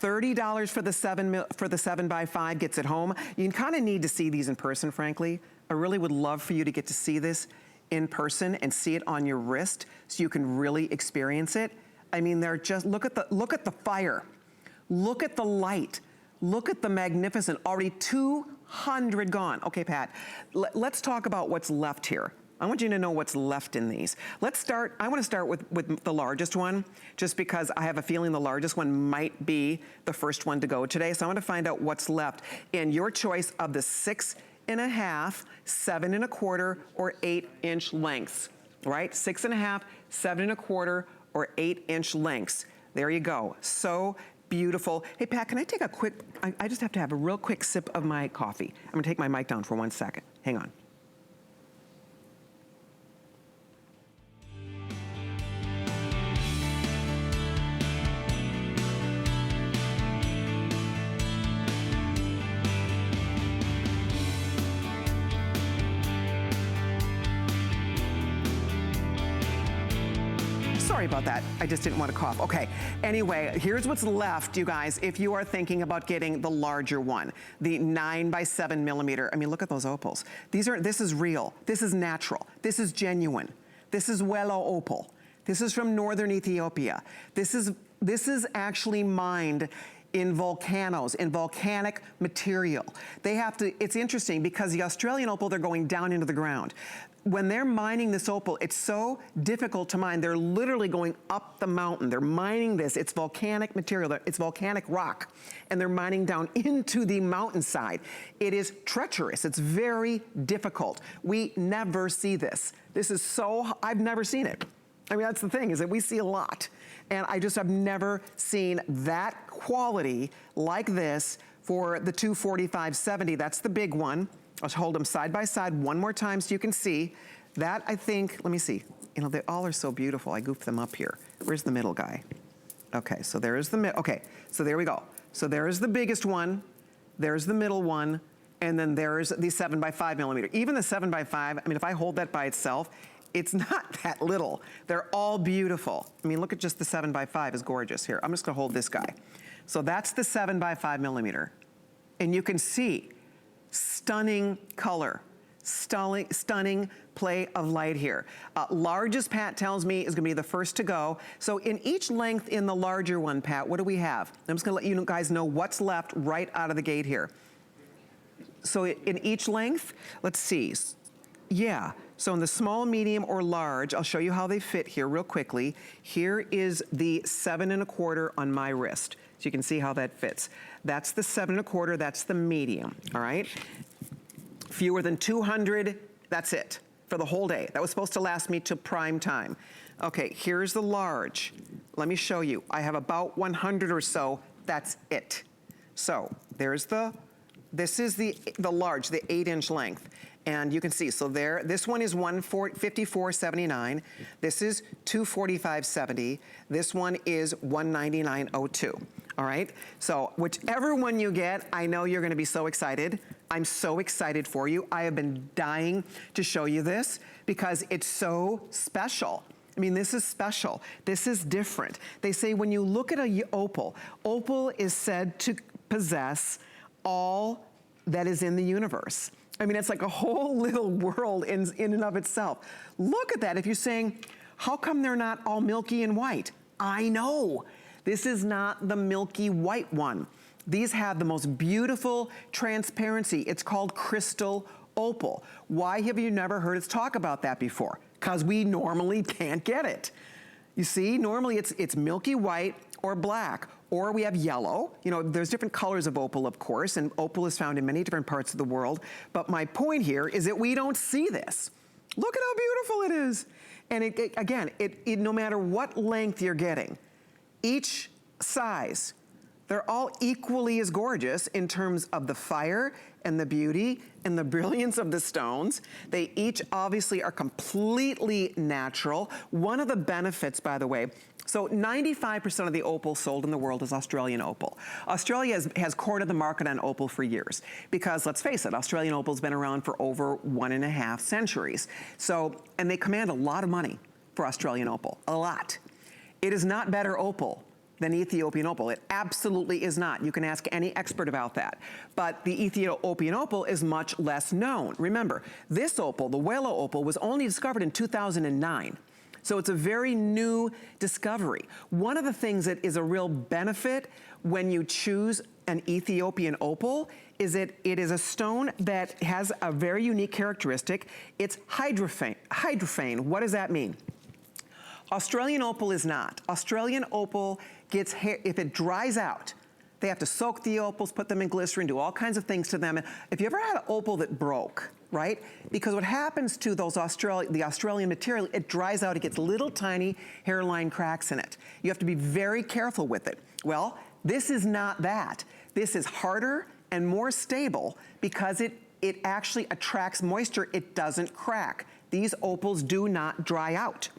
$30 for the 7x5 gets it home. You kind of need to see these in person, frankly. I really would love for you to get to see this in person and see it on your wrist so you can really experience it. I mean, they're just, look at the fire. Look at the light. Look at the magnificent, already 200 gone. Okay, Pat, let's talk about what's left here. I want you to know what's left in these. I wanna start with the largest one, just because I have a feeling the largest one might be the first one to go today. So I wanna find out what's left in your choice of the 6.5, 7.25, or 8-inch lengths, right? 6.5, 7.25, or 8-inch lengths. There you go, so beautiful. Hey Pat, can I take a quick, I just have to have a real quick sip of my coffee. I'm gonna take my mic down for 1 second, hang on. Sorry about that, I just didn't want to cough. Okay, anyway, here's what's left, you guys, if you are thinking about getting the larger one, the 9x7mm. I mean, look at those opals. This is real, this is natural, this is genuine. This is Wello opal. This is from northern Ethiopia. This is actually mined in volcanoes, in volcanic material. They have to, it's interesting because the Australian opal, they're going down into the ground. When they're mining this opal, it's so difficult to mine. They're literally going up the mountain. They're mining this. It's volcanic material. It's volcanic rock. And they're mining down into the mountainside. It is treacherous. It's very difficult. We never see this. This is so, I've never seen it. I mean, that's the thing, is that we see a lot. And I've never seen that quality like this for the 245/70. That's the big one. I'll hold them side by side one more time so you can see. That, I think, let me see. You know, they all are so beautiful. I goofed them up here. Where's the middle guy? Okay, so there's the okay, so there we go. So there's the biggest one, there's the middle one, and then there's the 7x5mm. Even the 7x5, I mean, if I hold that by itself, it's not that little. They're all beautiful. I mean, look at just the 7x5 is gorgeous. Here, I'm just gonna hold this guy. So that's the 7x5mm. And you can see, stunning color, stunning play of light here. Largest, Pat tells me, is gonna be the first to go. So in each length in the larger one, Pat, what do we have? I'm just gonna let you guys know what's left right out of the gate here. So in each length, let's see. Yeah, so in the small, medium, or large, I'll show you how they fit here real quickly. Here is the 7.25 on my wrist. So you can see how that fits. That's the 7.25, that's the medium, all right? Fewer than 200, that's it, for the whole day. That was supposed to last me to prime time. Okay, here's the large. Let me show you. I have about 100 or so, that's it. So, there's this is the large, the 8-inch length. And you can see, so there, this one is 154.79. This is 245.70. This one is 199.02. All right? So whichever one you get, I know you're gonna be so excited. I'm so excited for you. I have been dying to show you this because it's so special. I mean, this is special. This is different. They say when you look at a opal, opal is said to possess all that is in the universe. I mean, it's like a whole little world in and of itself. Look at that. If you're saying, how come they're not all milky and white? I know. This is not the milky white one. These have the most beautiful transparency. It's called crystal opal. Why have you never heard us talk about that before? Because we normally can't get it. You see, normally it's milky white or black, or we have yellow. You know, there's different colors of opal, of course, and opal is found in many different parts of the world. But my point here is that we don't see this. Look at how beautiful it is. And again, no matter what length you're getting, each size, they're all equally as gorgeous in terms of the fire and the beauty and the brilliance of the stones. They each obviously are completely natural. One of the benefits, by the way, so 95% of the opal sold in the world is Australian opal. Australia has cornered the market on opal for years because, let's face it, Australian opal's been around for over 1.5 centuries. So, and they command a lot of money for Australian opal, a lot. It is not better opal than Ethiopian Opal. It absolutely is not. You can ask any expert about that. But the Ethiopian Opal is much less known. Remember, this opal, the Welo Opal, was only discovered in 2009. So it's a very new discovery. One of the things that is a real benefit when you choose an Ethiopian Opal is that it is a stone that has a very unique characteristic. It's hydrophane. What does that mean? Australian Opal is not. Australian Opal gets hair, if it dries out, they have to soak the opals, put them in glycerin, do all kinds of things to them. If you ever had an opal that broke, right? Because what happens to those the Australian material, it dries out, it gets little tiny hairline cracks in it. You have to be very careful with it. Well, this is not that. This is harder and more stable because it actually attracts moisture. It doesn't crack. These opals do not dry out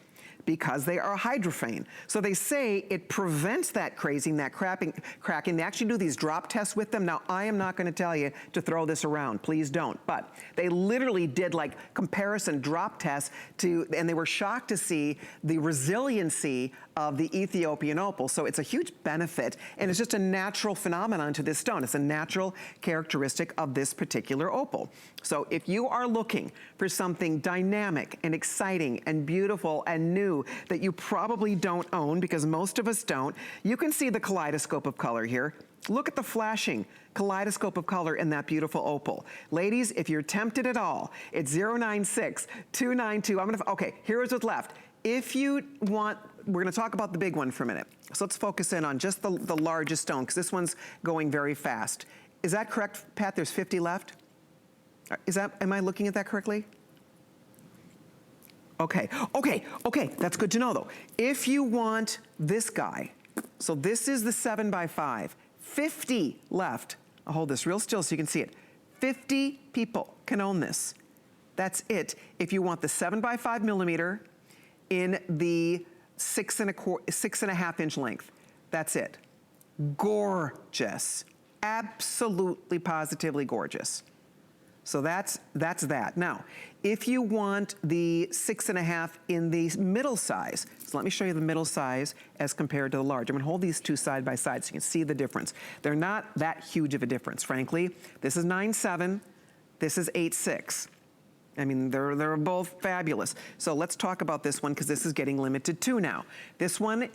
because they are hydrophane. So they say it prevents that crazing, that cracking. They actually do these drop tests with them. Now, I am not gonna tell you to throw this around, please don't. But they literally did like comparison drop tests and they were shocked to see the resiliency of the Ethiopian Opal. So it's a huge benefit, and it's just a natural phenomenon to this stone. It's a natural characteristic of this particular opal. So if you are looking for something dynamic and exciting and beautiful and new that you probably don't own, because most of us don't, you can see the kaleidoscope of color here. Look at the flashing kaleidoscope of color in that beautiful opal. Ladies, if you're tempted at all, it's 096-292. Okay, here's what's left. If you want, we're gonna talk about the big one for a minute. So let's focus in on just the largest stone, because this one's going very fast. Is that correct, Pat? There's 50 left? Am I looking at that correctly? Okay, that's good to know though. If you want this guy, so this is the 7x5, 50 left. I'll hold this real still so you can see it. 50 people can own this. That's it. If you want the 7x5mm in the 6.5 inch length, that's it. Gorgeous, absolutely positively gorgeous. So that's that. Now, if you want the 6.5 in the middle size, so let me show you the middle size as compared to the large. I'm gonna hold these two side by side so you can see the difference. They're not that huge of a difference, frankly. This is 9.7, this is 8.6. I mean, they're both fabulous. So let's talk about this one because this is getting limited too now. This one,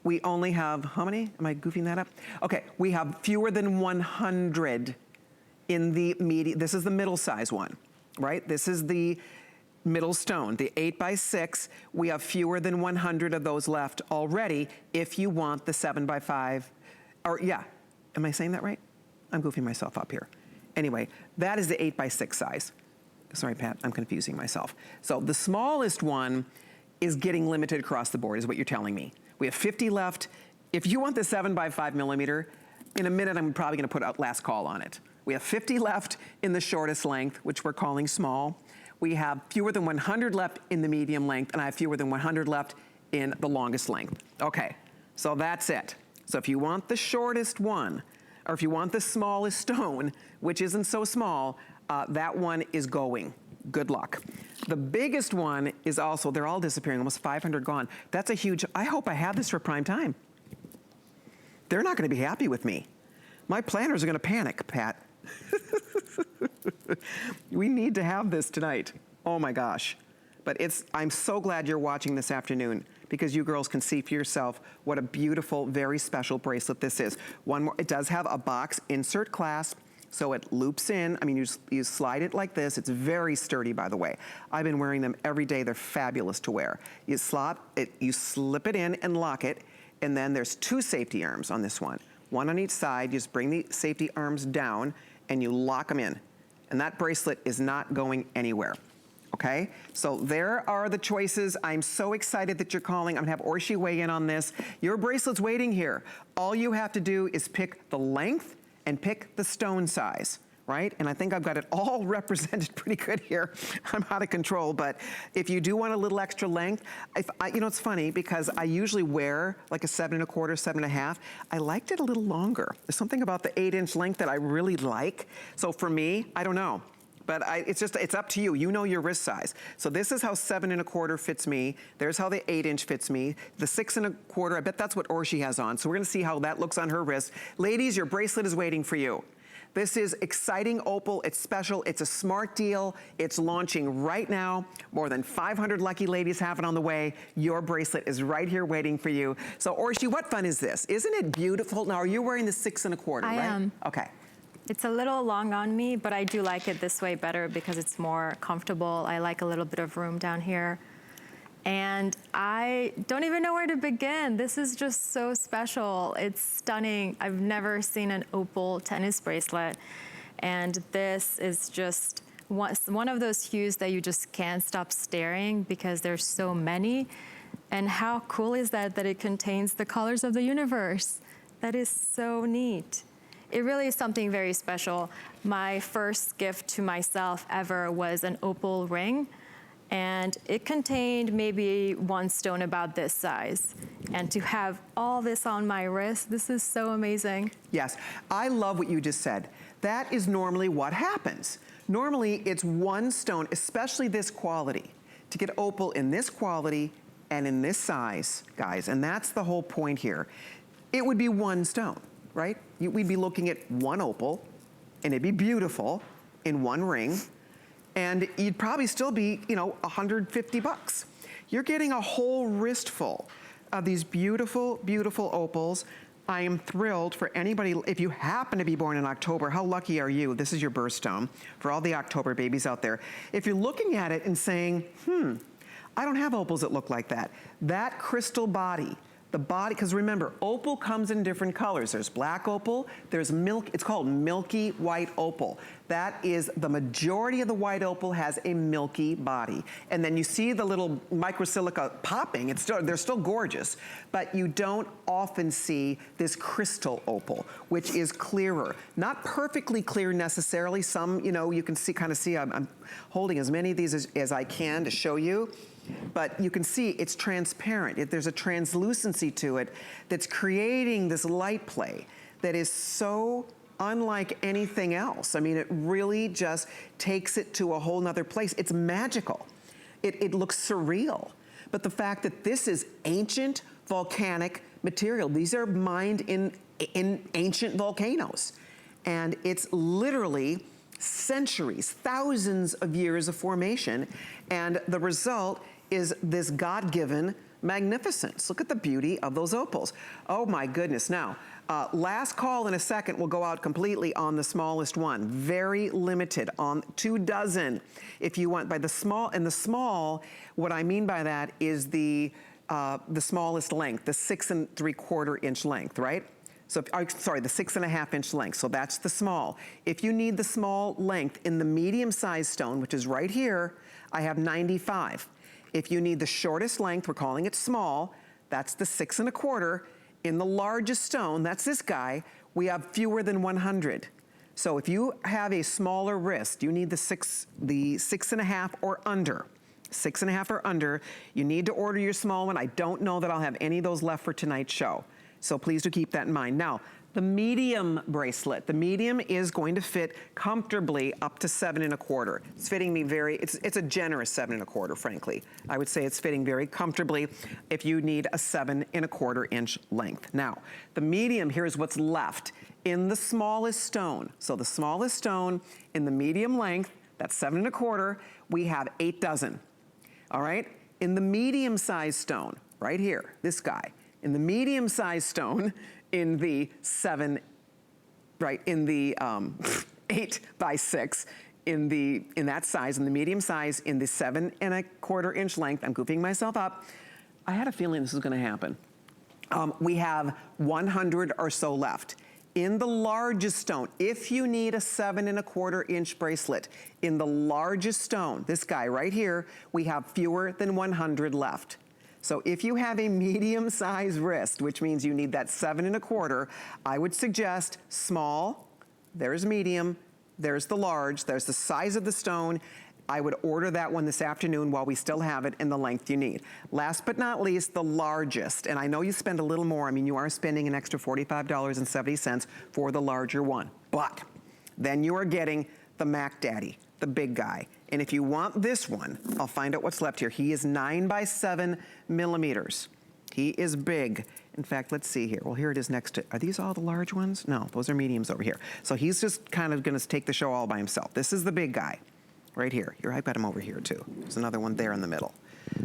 we only have, how many? Am I goofing that up? Okay, we have fewer than 100 in the medium. This is the middle size one, right? This is the middle stone, the 8x6. We have fewer than 100 of those left already if you want the 7x5, or yeah, am I saying that right? I'm goofing myself up here. Anyway, that is the 8x6 size. Sorry, Pat, I'm confusing myself. So the smallest one is getting limited across the board, is what you're telling me. We have 50 left. If you want the 7x5mm, in a minute, I'm probably gonna put out last call on it. We have 50 left in the shortest length, which we're calling small. We have fewer than 100 left in the medium length, and I have fewer than 100 left in the longest length. Okay, so that's it. So if you want the shortest one, or if you want the smallest stone, which isn't so small, that one is going. Good luck. The biggest one is also, they're all disappearing, almost 500 gone. That's a huge, I hope I have this for prime time. They're not gonna be happy with me. My planners are gonna panic, Pat. We need to have this tonight. Oh my gosh. But I'm so glad you're watching this afternoon because you girls can see for yourself what a beautiful, very special bracelet this is. One more, it does have a box insert clasp, so it loops in. I mean, you slide it like this. It's very sturdy, by the way. I've been wearing them every day. They're fabulous to wear. You slip it in and lock it, and then there's two safety arms on this one. One on each side. You just bring the safety arms down and you lock them in. And that bracelet is not going anywhere. Okay, so there are the choices. I'm so excited that you're calling. I'm gonna have Orshi weigh in on this. Your bracelet's waiting here. All you have to do is pick the length and pick the stone size, right? And I think I've got it all represented pretty good here. I'm out of control, but if you do want a little extra length, you know, it's funny because I usually wear like a 7.25, 7.5. I liked it a little longer. There's something about the 8-inch length that I really like. So for me, I don't know. But it's up to you. You know your wrist size. So this is how 7 1/4 fits me. There's how the 8-inch fits me. The 6 1/4, I bet that's what Orshi has on. So we're gonna see how that looks on her wrist. Ladies, your bracelet is waiting for you. This is exciting opal, it's special, it's a smart deal. It's launching right now. More than 500 lucky ladies have it on the way. Your bracelet is right here waiting for you. So Orshi, what fun is this? Isn't it beautiful? Now, are you wearing the 6 1/4, right? I am. Okay. It's a little long on me, but I do like it this way better because it's more comfortable. I like a little bit of room down here. And I don't even know where to begin. This is just so special. It's stunning. I've never seen an opal tennis bracelet. And this is just one of those hues that you just can't stop staring because there's so many. And how cool is that it contains the colors of the universe? That is so neat. It really is something very special. My first gift to myself ever was an opal ring, and it contained maybe one stone about this size. And to have all this on my wrist, this is so amazing. Yes, I love what you just said. That is normally what happens. Normally, it's one stone, especially this quality. To get opal in this quality and in this size, guys, and that's the whole point here. It would be one stone, right? We'd be looking at one opal, and it'd be beautiful in one ring, and you'd probably still be, you know, 150 bucks. You're getting a whole wrist full of these beautiful, beautiful opals. I am thrilled for anybody, if you happen to be born in October, how lucky are you? This is your birthstone for all the October babies out there. If you're looking at it and saying, I don't have opals that look like that. That crystal body, the body, because remember, opal comes in different colors. There's black opal, there's milk, it's called milky white opal. That is, the majority of the white opal has a milky body. And then you see the little microsilica popping, they're still gorgeous, but you don't often see this crystal opal, which is clearer. Not perfectly clear necessarily. Some, you know, you can see, kind of see, I'm holding as many of these as I can to show you. But you can see it's transparent. There's a translucency to it that's creating this light play that is so unlike anything else. I mean, it really just takes it to a whole nother place. It's magical. It looks surreal. But the fact that this is ancient volcanic material, these are mined in ancient volcanoes. And it's literally centuries, thousands of years of formation. And the result is this God-given magnificence. Look at the beauty of those opals. Oh my goodness. Now, last call in a second will go out completely on the smallest one. Very limited on 2 dozen. If you want, by the small, and the small, what I mean by that is the smallest length, the 6 3/4 inch length, right? So, sorry, the 6 1/2 inch length. So that's the small. If you need the small length in the medium size stone, which is right here, I have 95. If you need the shortest length, we're calling it small, that's the 6 1/4. In the largest stone, that's this guy, we have fewer than 100. So if you have a smaller wrist, you need the 6 1/2 or under. 6 1/2 or under, you need to order your small one. I don't know that I'll have any of those left for tonight's show. So please do keep that in mind. Now, the medium bracelet. The medium is going to fit comfortably up to 7 1/4. It's fitting me it's a generous 7 1/4, frankly. I would say it's fitting very comfortably if you need a 7 1/4 inch length. Now, the medium, here's what's left. In the smallest stone, so the smallest stone in the medium length, that's 7 1/4, we have 8 dozen, all right? In the medium size stone, right here, this guy, in the medium size stone, in the 7, right, in the 8 by 6, in that size, in the medium size, in the 7 1/4 inch length, I'm goofing myself up. I had a feeling this was gonna happen. We have 100 or so left. In the largest stone, if you need a 7 1/4 inch bracelet, in the largest stone, this guy right here, we have fewer than 100 left. So if you have a medium size wrist, which means you need that 7 1/4, I would suggest small, there's medium, there's the large, there's the size of the stone. I would order that one this afternoon while we still have it in the length you need. Last but not least, the largest. And I know you spend a little more. I mean, you are spending an extra $45.70 for the larger one. But then you are getting the Mac Daddy, the big guy. And if you want this one, I'll find out what's left here. He is 9 by 7 millimeters. He is big. In fact, let's see here. Well, here it is next to, are these all the large ones? No, those are mediums over here. So he's just kind of gonna take the show all by himself. This is the big guy, right here. Here, I've got him over here too. There's another one there in the middle.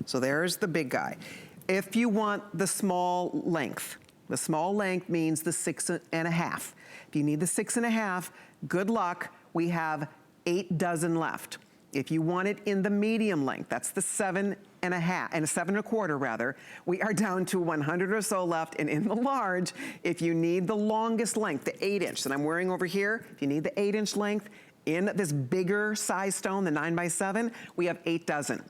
So there's the big guy. If you want the small length means the 6.5. If you need the 6.5, good luck. We have 8 dozen left. If you want it in the medium length, that's the 7.5 and a 7.25 rather, we are down to 100 or so left. And in the large, if you need the longest length, the 8-inch that I'm wearing over here, if you need the 8-inch length in this bigger size stone, the 9 by 7, we have 8 dozen.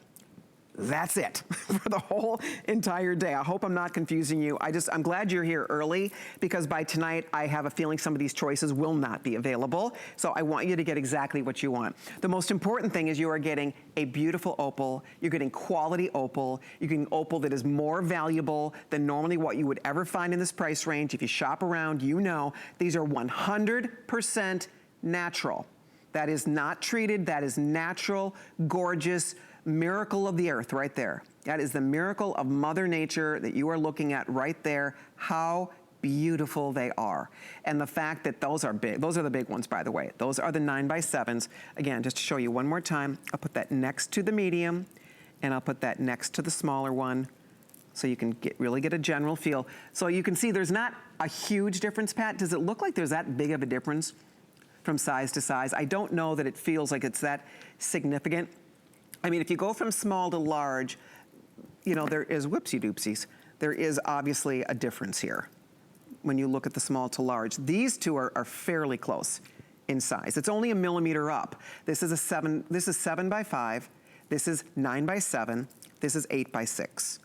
That's it for the whole entire day. I hope I'm not confusing you. I'm glad you're here early, because by tonight I have a feeling some of these choices will not be available. So I want you to get exactly what you want. The most important thing is you are getting a beautiful opal. You're getting quality opal. You're getting opal that is more valuable than normally what you would ever find in this price range. If you shop around, you know these are 100% natural. That is not treated. That is natural, gorgeous, miracle of the earth right there. That is the miracle of Mother Nature that you are looking at right there. How beautiful they are. And the fact that those are big, those are the big ones, by the way. Those are the 9 by 7s. Again, just to show you one more time, I'll put that next to the medium, and I'll put that next to the smaller one, so you can really get a general feel. So you can see there's not a huge difference, Pat. Does it look like there's that big of a difference from size to size? I don't know that it feels like it's that significant. I mean, if you go from small to large, you know, there is whoopsie-doopsies. There is obviously a difference here when you look at the small to large. These two are fairly close in size. It's only a millimeter up. This is 7 by 5. This is 9 by 7. This is 8 by 6.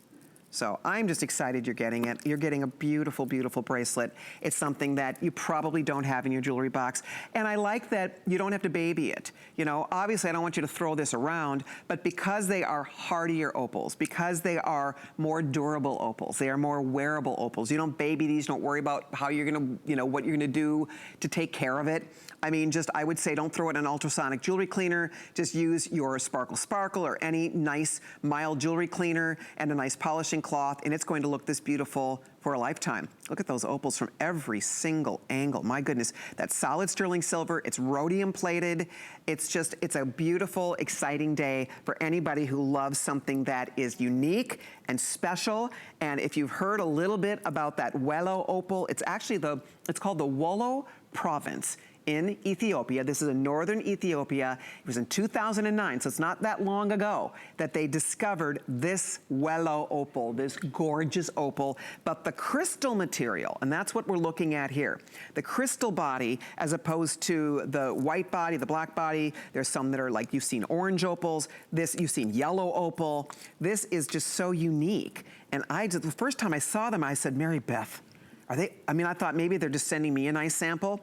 So I'm just excited you're getting it. You're getting a beautiful, beautiful bracelet. It's something that you probably don't have in your jewelry box. And I like that you don't have to baby it. You know, obviously I don't want you to throw this around, but because they are hardier opals, because they are more durable opals, they are more wearable opals. You don't baby these, don't worry about how you're gonna, you know, what you're gonna do to take care of it. I mean, I would say don't throw it in an ultrasonic jewelry cleaner. Just use your Sparkle Sparkle or any nice mild jewelry cleaner and a nice polishing cloth, and it's going to look this beautiful for a lifetime. Look at those opals from every single angle. My goodness, that's solid sterling silver. It's rhodium plated. It's a beautiful, exciting day for anybody who loves something that is unique and special. And if you've heard a little bit about that Wello opal, it's actually it's called the Wollo province in Ethiopia. This is in northern Ethiopia. It was in 2009, so it's not that long ago that they discovered this Wello opal, this gorgeous opal, but the crystal material, and that's what we're looking at here. The crystal body, as opposed to the white body, the black body. There's some that are like, you've seen orange opals, you've seen yellow opal. This is just so unique. And the first time I saw them, I said, Mary Beth, I thought maybe they're just sending me a nice sample.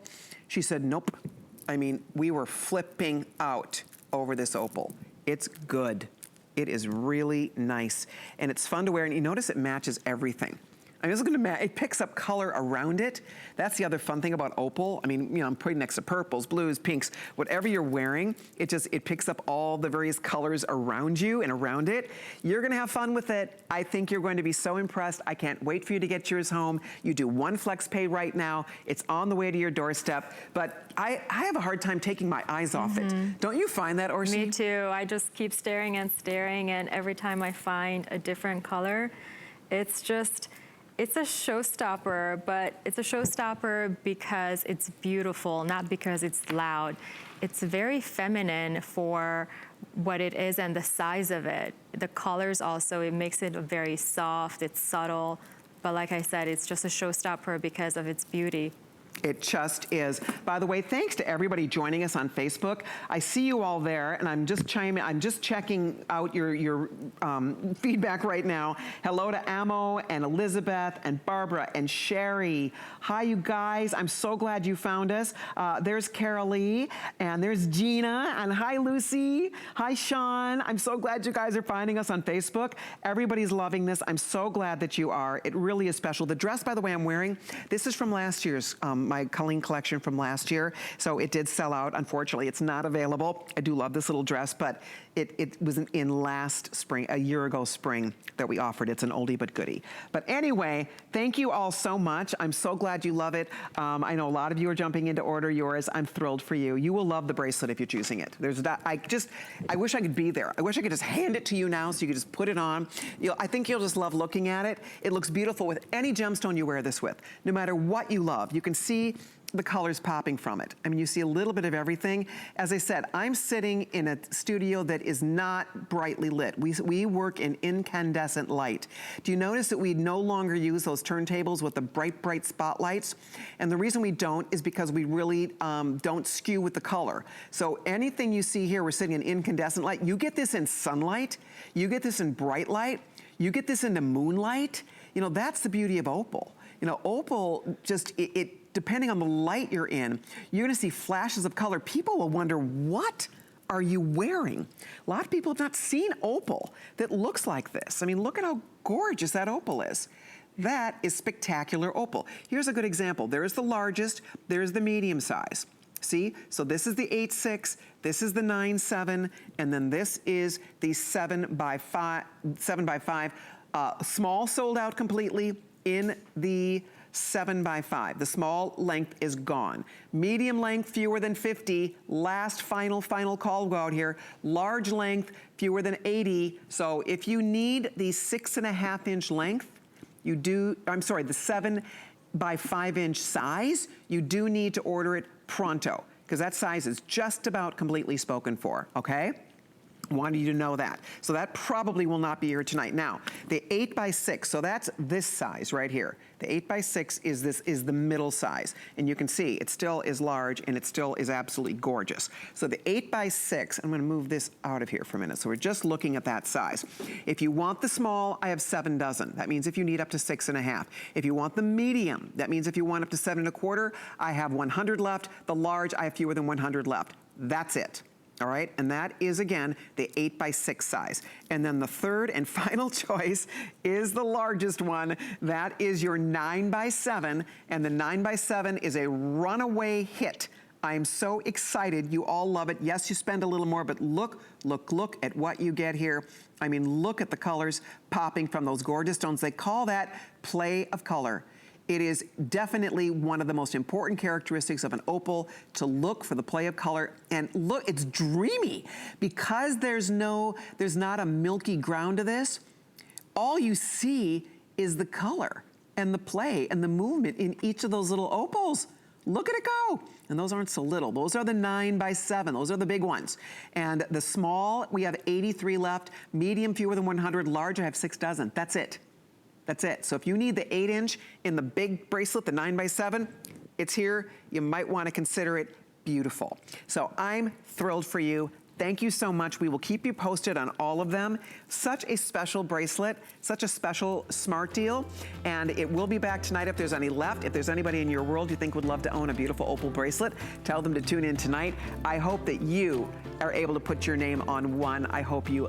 She said, nope. I mean, we were flipping out over this opal. It's good. It is really nice. And it's fun to wear, and you notice it matches everything. I mean, it picks up color around it. That's the other fun thing about opal. I mean, you know, I'm putting next to purples, blues, pinks, whatever you're wearing, it picks up all the various colors around you and around it. You're gonna have fun with it. I think you're going to be so impressed. I can't wait for you to get yours home. You do one flex pay right now. It's on the way to your doorstep, but I have a hard time taking my eyes off it. Don't you find that, Orsi? Me too. I just keep staring, and every time I find a different color, it's a showstopper, but it's a showstopper because it's beautiful, not because it's loud. It's very feminine for what it is and the size of it. The colors also, it makes it very soft, it's subtle, but like I said, it's just a showstopper because of its beauty. It just is. By the way, thanks to everybody joining us on Facebook. I see you all there, and I'm just checking out your feedback right now. Hello to Amo and Elizabeth and Barbara and Sherry. Hi, you guys. I'm so glad you found us. There's Carol Lee, and there's Gina, and hi, Lucy. Hi, Sean. I'm so glad you guys are finding us on Facebook. Everybody's loving this. I'm so glad that you are. It really is special. The dress, by the way, I'm wearing, this is from last year's my Colleen collection from last year. So it did sell out. Unfortunately, it's not available. I do love this little dress, but it was in last spring, a year ago spring, that we offered. It's an oldie but goodie. But anyway, thank you all so much. I'm so glad you love it. I know a lot of you are jumping in to order yours. I'm thrilled for you. You will love the bracelet if you're choosing it. I wish I could be there. I wish I could just hand it to you now so you could just put it on. I think you'll just love looking at it. It looks beautiful with any gemstone you wear this with, no matter what you love. You can see the colors popping from it. I mean, you see a little bit of everything. As I said, I'm sitting in a studio that is not brightly lit. We work in incandescent light. Do you notice that we no longer use those turntables with the bright spotlights? And the reason we don't is because we really don't skew with the color. So anything you see here, we're sitting in incandescent light. You get this in sunlight, you get this in bright light, you get this into moonlight. You know, that's the beauty of opal. You know, opal just, depending on the light you're in, you're gonna see flashes of color. People will wonder, what are you wearing? A lot of people have not seen opal that looks like this. I mean, look at how gorgeous that opal is. That is spectacular opal. Here's a good example. There's the largest, there's the medium size. See, so this is the 8.6, this is the 9.7, and then this is the 7x5. Small sold out completely in the 7x5. The small length is gone. Medium length, fewer than 50. Last final call go out here. Large length, fewer than 80. So if you need the 6.5 inch length, you do, I'm sorry, the 7x5 inch size, you do need to order it pronto, because that size is just about completely spoken for, okay? Wanted you to know that. So that probably will not be here tonight. Now, the 8x6, so that's this size right here. The 8x6 is the middle size. And you can see it still is large and it still is absolutely gorgeous. So the 8x6, I'm gonna move this out of here for a minute. So we're just looking at that size. If you want the small, I have 7 dozen. That means if you need up to 6.5. If you want the medium, that means if you want up to 7.25, I have 100 left. The large, I have fewer than 100 left. That's it. All right, and that is, again, the 8x6 size. And then the third and final choice is the largest one. That is your 9x7, and the 9x7 is a runaway hit. I'm so excited. You all love it. Yes, you spend a little more, but look at what you get here. I mean, look at the colors popping from those gorgeous stones. They call that play of color. It is definitely one of the most important characteristics of an opal, to look for the play of color. And look, it's dreamy. Because there's not a milky ground to this, all you see is the color and the play and the movement in each of those little opals. Look at it go. And those aren't so little. Those are the 9x7. Those are the big ones. And the small, we have 83 left. Medium, fewer than 100. Large, I have 6 dozen. That's it. That's it. So if you need the 8 inch in the big bracelet, the 9x7, it's here. You might want to consider it. Beautiful. So I'm thrilled for you. Thank you so much. We will keep you posted on all of them. Such a special bracelet, such a special smart deal. And it will be back tonight if there's any left. If there's anybody in your world you think would love to own a beautiful opal bracelet, tell them to tune in tonight. I hope that you are able to put your name on one. I hope you